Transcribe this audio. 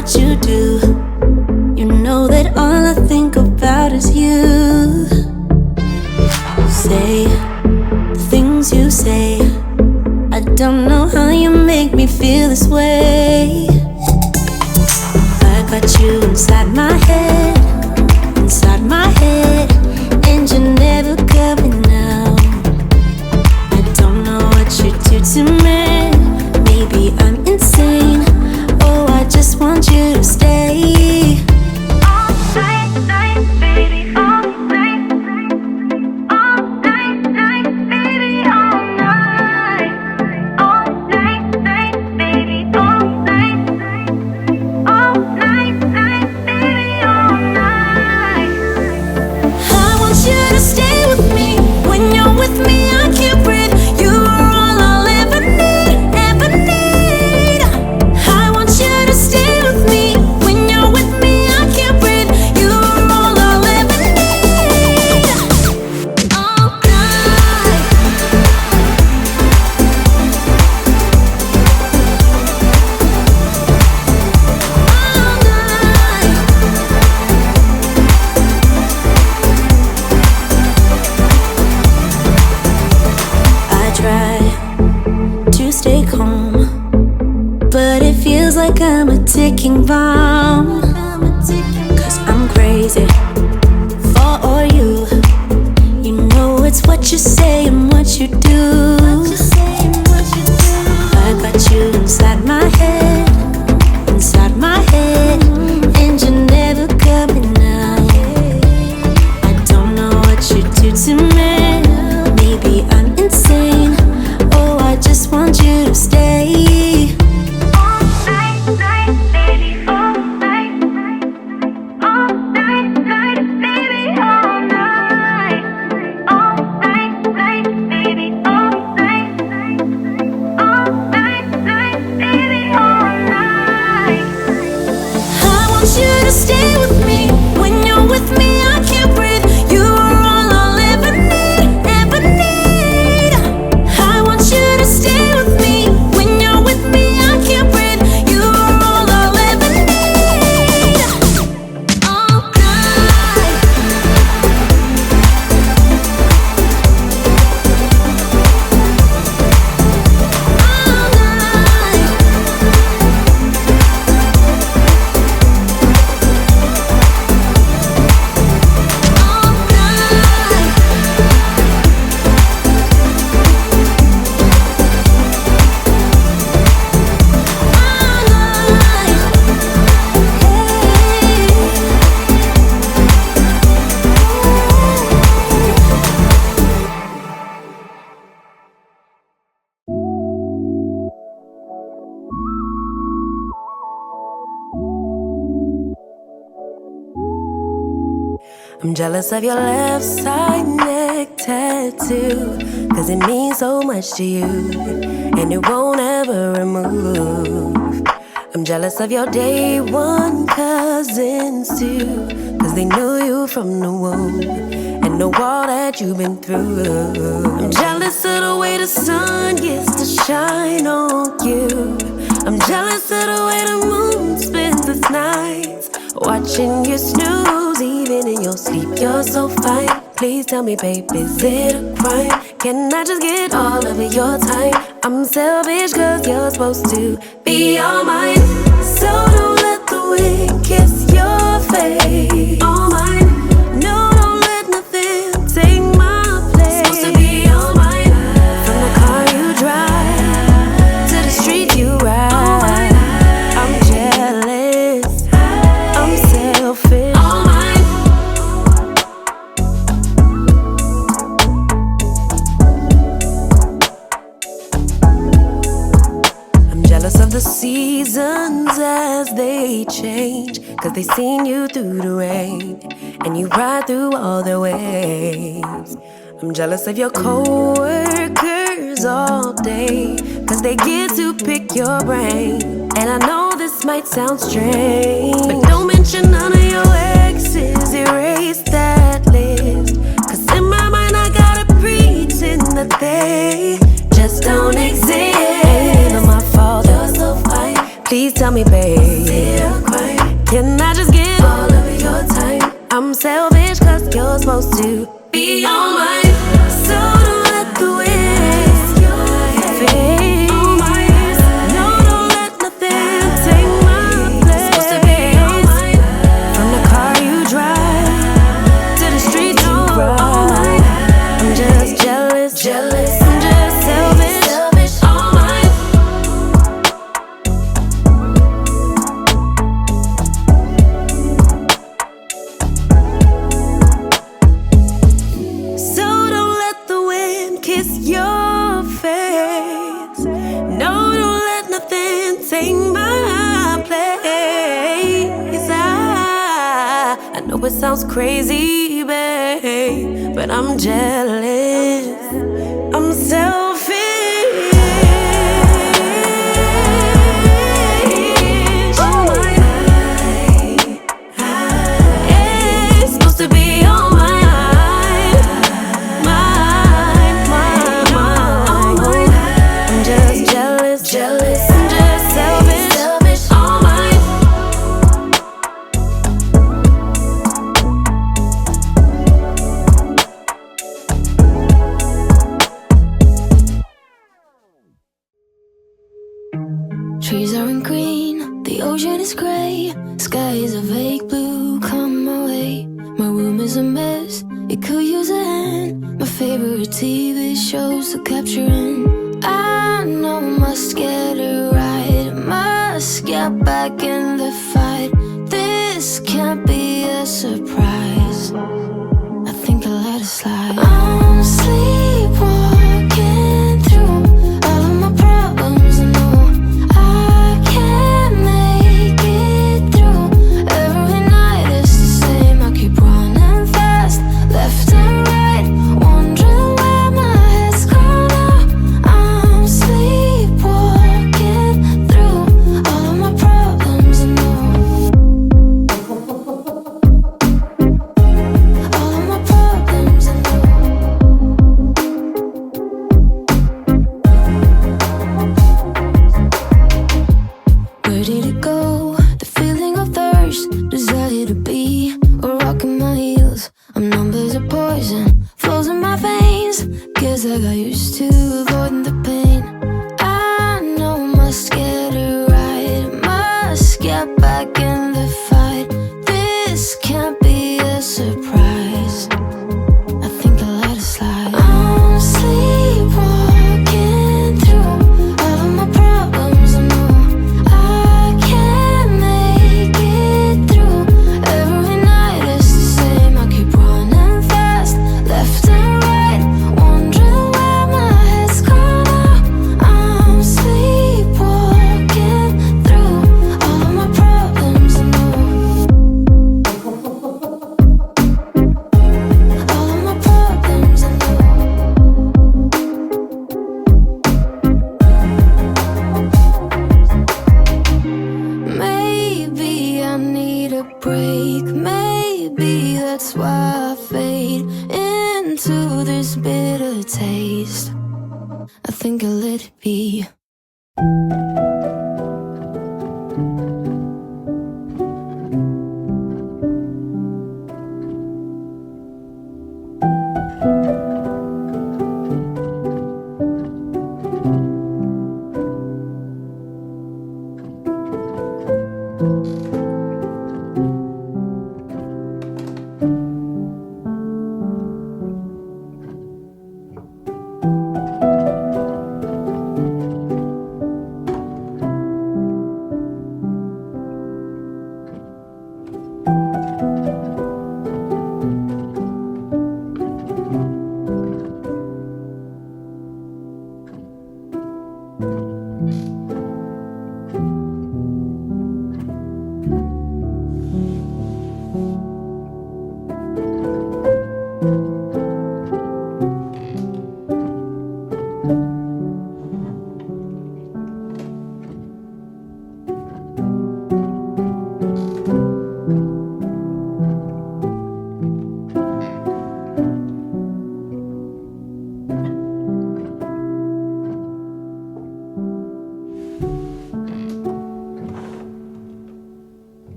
what you do. You know that all I think about is you. Say the things you say. I don't know how you make me feel this way. I got you inside my head, and you're never coming out. I don't know what you do to me. Maybe I'm insane. Oh, I just want you to stay. All night, night, baby, all night. All night, night, baby, all night. All night, night, baby, all night. All night, night, baby, all night. I want you to stay with me. When you're with me, I can't breathe. You are all I'll ever need, ever need. I want you to stay with me. When you're with me, I can't breathe. You are all I'll ever need. All night. All night. I try to stay calm, but it feels like I'm a ticking bomb. Cause I'm crazy for all you. You know it's what you say and what you do. I got you inside my head, and you're never coming out. I don't know what you do to me. Maybe I'm insane. Oh, I just want you to stay. All night, night, baby, all night. All night, night, baby, all night. All night, night, baby, all night. All night, night, baby, all night. I want you to stay with me. When you're with me, I can't breathe. You are all I'll ever need, ever need. I want you to stay with me. When you're with me, I can't breathe. You are all I'll ever need. All night. All night. All night. All night. I'm jealous of your left side neck tattoo, cause it means so much to you, and it won't ever remove. I'm jealous of your day one cousins too, cause they knew you from the womb, and know all that you've been through. I'm jealous of the way the sun gets to shine on you. I'm jealous of the way the moon spends its nights, watching you snooze even in your sleep. You're so fine. Please tell me, babe, is it a crime? Can I just get all of your time? I'm selfish cause you're supposed to be all mine. So don't let the wind kiss your face. All mine. No, don't let nothing take my place. Supposed to be all mine. From the car you drive to the street you ride. I'm jealous. I'm selfish. All mine. I'm jealous of the seasons as they change, cause they seen you through the rain, and you ride through all the waves. I'm jealous of your coworkers all day, cause they get to pick your brain. And I know this might sound strange, but don't mention none of your exes, erase that list. Cause in my mind I gotta pretend that they just don't exist. Ain't even my fault, you're so fine. Please tell me, babe, can I just get all of your time? I'm selfish cause you're supposed to be all mine. So don't let the wind fade. No, don't let nothing take my place. From the car you drive to the street you ride, I'm just jealous. I'm just selfish. All mine. So don't let the wind kiss your face. No, don't let nothing take my place. I know it sounds crazy, babe, but I'm jealous. I'm selfish. Oh my, it's supposed to be all mine, mine. I'm just jealous. I'm just selfish. All mine. Trees aren't green, the ocean is gray, sky is a vague blue, come my way. My room is a mess, it could use a hand. My favorite TV shows to capture in. I know I must get it right, must get back in the fight. This can't be a surprise, I think I let it slide. I'm sleepwalking through all of my problems, I know I can't make it through. Every night is the same, I keep running fast, left and right, wondering where my head's gone now. I'm sleepwalking through all of my problems, I know. All of my problems, I know. Where did it go? The feeling of thirst, desire to be a rock in my heels. I'm numb as a poison, flows in my veins. Guess I got used to avoiding the pain. I know I must get it right, must get back in the fight. This can't be a surprise, I think I let it slide. I'm sleepwalking through all of my problems, I know I can't make it through. Every night is the same, I keep running fast, left and right, wondering where my head's gone now. I'm sleepwalking through all of my problems, I know. All of my problems, I know. Maybe I need a break, maybe that's why I fade into this bitter taste. I think I'll let it be.